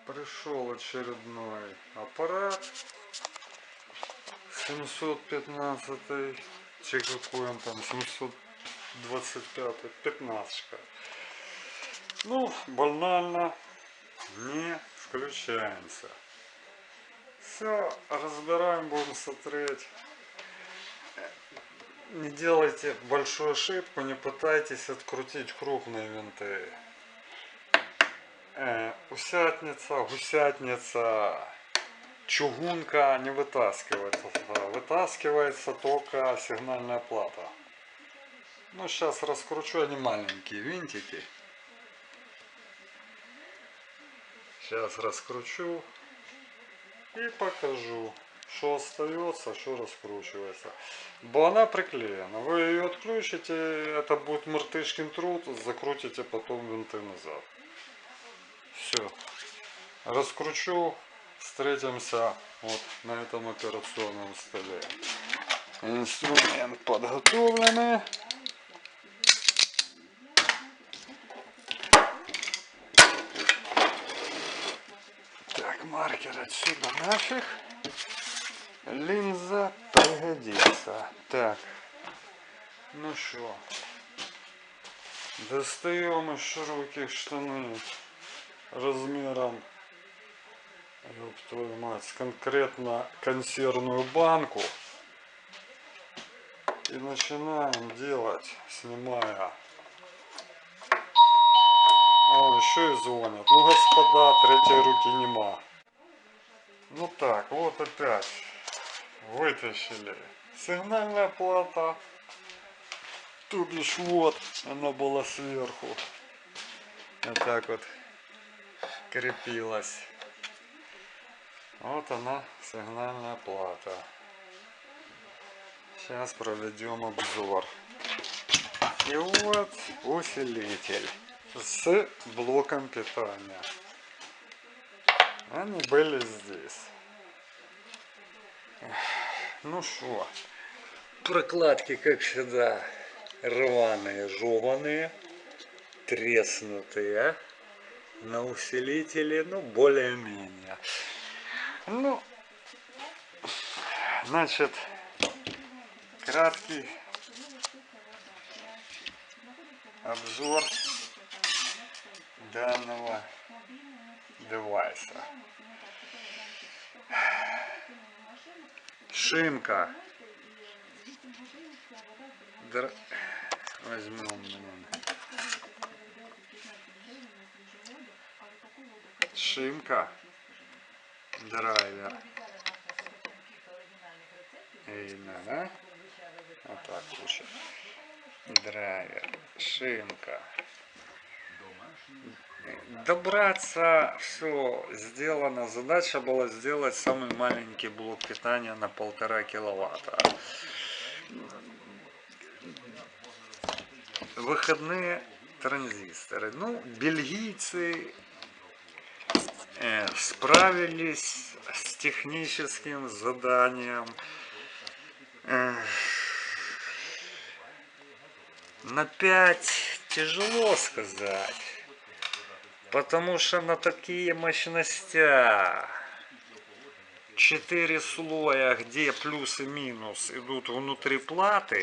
Пришел очередной аппарат 715, чи какой он там, 725, 15. Ну, банально не включаемся. Все, разбираем, будем смотреть. Не делайте большую ошибку, не пытайтесь открутить крупные винты. Гусятница, чугунка не вытаскивается. Вытаскивается только сигнальная плата. Ну, сейчас раскручу, они маленькие винтики. Сейчас раскручу и покажу, что остается, что раскручивается. Бо она приклеена. Вы ее отключите, это будет мартышкин труд, закрутите потом винты назад. Все. Раскручу, встретимся вот на этом операционном столе. Инструмент подготовленный. Так, маркер отсюда нафиг. Линза пригодится. Так, ну что, достаем из широких штаны размером, ёб твою мать, конкретно консервную банку. И начинаем делать, снимая. О, еще и звонят. Ну, господа, третьей руки нема. Ну так, вот опять вытащили. Сигнальная плата. То бишь вот, она была сверху. Вот так вот крепилась. Вот она, сигнальная плата. Сейчас проведем обзор. И вот усилитель с блоком питания. Они были здесь. Ну что, прокладки, как всегда, рваные, жеваные, треснутые. На усилителе, ну, более-менее. Ну, значит, краткий обзор данного девайса. Шинка. Возьмем, шинка, драйвер. Видно, да? Вот так лучше. Драйвер, шинка. Добраться, все сделано. Задача была сделать самый маленький блок питания на 1,5 киловатта. Выходные транзисторы. Ну, бельгийцы справились с техническим заданием. На 5 тяжело сказать. Потому что на такие мощности 4 слоя, где плюс и минус идут внутри платы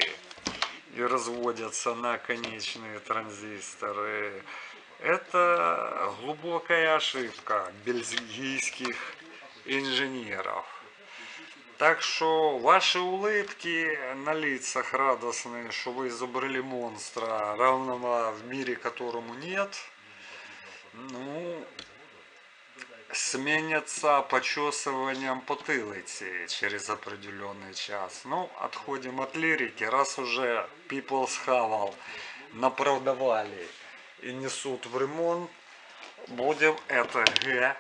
и разводятся на конечные транзисторы, это глубокая ошибка бельгийских инженеров. Так что ваши улыбки на лицах радостные, что вы изобрели монстра, равного в мире которому нет, ну, сменятся почесыванием потылицы через определенный час. Ну, отходим от лирики. Раз уже People's Хавал напродавали и несут в ремонт, будем это Г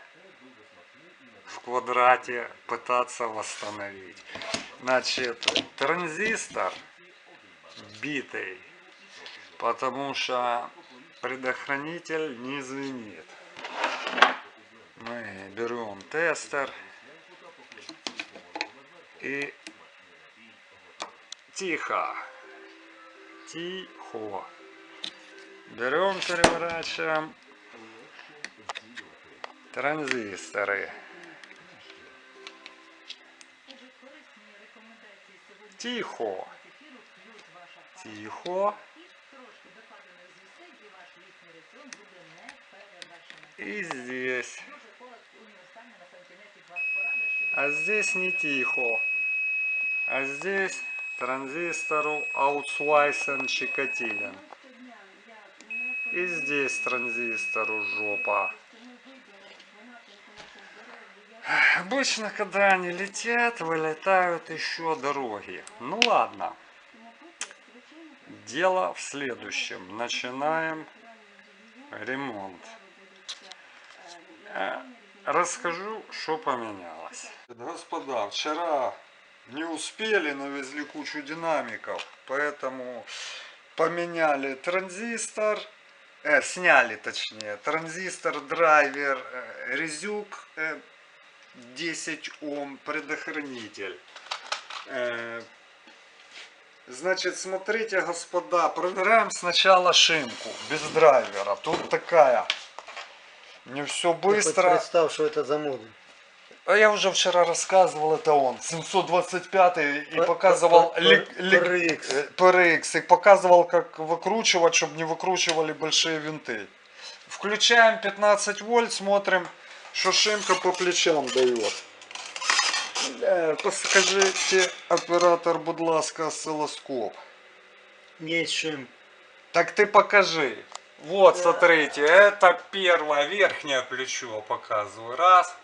в квадрате пытаться восстановить. Значит, транзистор битый, потому что предохранитель не звенит. Мы берем тестер и тихо, берем, переворачиваем Транзисторы. Тихо. Тихо. И здесь. А здесь не тихо. А здесь транзистору аутслайсен Чикатилин. И здесь транзистору жопа. Обычно, когда они летят, вылетают еще дороги. Ну ладно. Дело в следующем. Начинаем ремонт. Расскажу, что поменялось. Господа, вчера не успели, навезли кучу динамиков, поэтому поменяли транзистор, сняли точнее, транзистор, драйвер, резюк 10 Ом, предохранитель. Значит, смотрите, господа, проверяем сначала шинку без драйвера. Тут такая, не все быстро. Ты хоть представь, что это за модуль. А я уже вчера рассказывал, это он, 725 и показывал PRX, и показывал, как выкручивать, чтобы не выкручивали большие винты. Включаем 15 вольт, смотрим, что шинка по плечам дает. Покажите, оператор, будь ласка, осциллоскоп. Есть шим. Так ты покажи. Вот, смотрите, это первое, верхнее плечо показываю. Раз.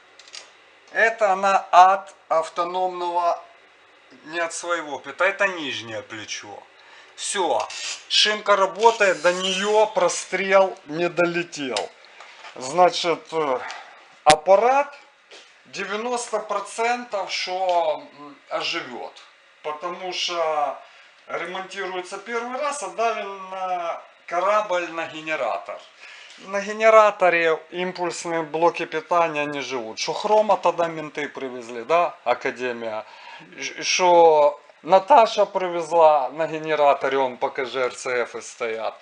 Это она от автономного, не от своего плита, это нижнее плечо. Все, шинка работает, до нее прострел не долетел. Значит, аппарат 90% что оживет. Потому что ремонтируется первый раз, отдали на корабль на генератор. На генераторе импульсные блоки питания не живут. Что Хрома тогда менты привезли, да, Академия. Что Наташа привезла на генераторе, он покажи, РЦФ стоят.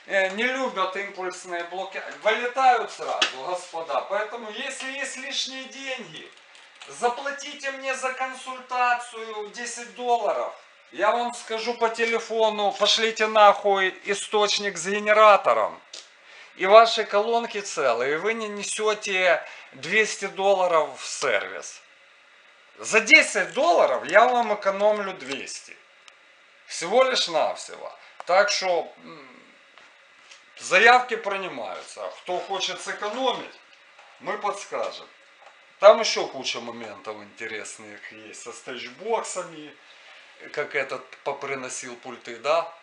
Не любят импульсные блоки, вылетают сразу, господа. Поэтому, если есть лишние деньги, заплатите мне за консультацию $10. Я вам скажу по телефону, пошлите нахуй источник с генератором. И ваши колонки целые, и вы не несете $200 в сервис. За $10 я вам экономлю 200. Всего лишь навсего. Так что заявки принимаются. Кто хочет сэкономить, мы подскажем. Там еще куча моментов интересных есть. Со стейджбоксами, как этот поприносил пульты, да?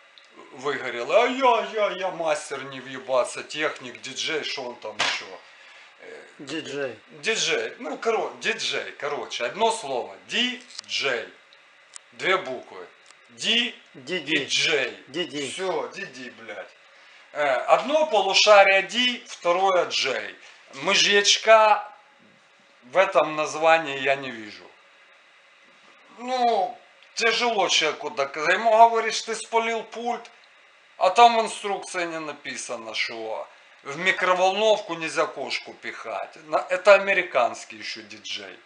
Выгорел. А я мастер не въебаться, техник, диджей, что он там еще? Диджей. Диджей. Ну, диджей, короче. Одно слово. Диджей. Две буквы. Диджей. Диди. Все, диди, блядь. Одно полушарие Ди, второе Джей. Мыжьячка в этом названии я не вижу. Ну, тяжело человеку доказать. Ему говоришь, ты спалил пульт, а там в инструкции не написано, что в микроволновку нельзя кошку пихать. Это американский еще диджей.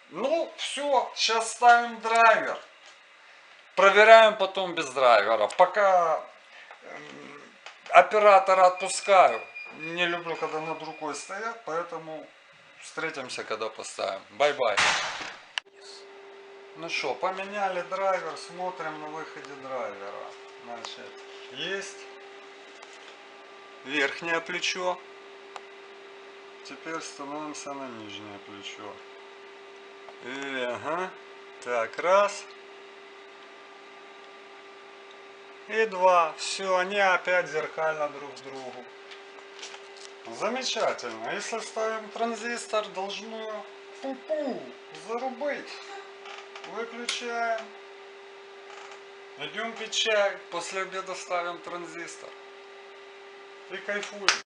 Ну, все, сейчас ставим драйвер. Проверяем потом без драйвера. Пока оператора отпускаю. Не люблю, когда над рукой стоят, поэтому встретимся, когда поставим. Бай-бай. Ну что, поменяли драйвер, смотрим на выходе драйвера. Значит, есть верхнее плечо. Теперь становимся на нижнее плечо. И, ага. Так, раз. И два. Все, они опять зеркально друг к другу. Замечательно. Если ставим транзистор, должно пу-пу зарубить. Выключаем. Идем пить чай. После обеда ставим транзистор. И кайфуем.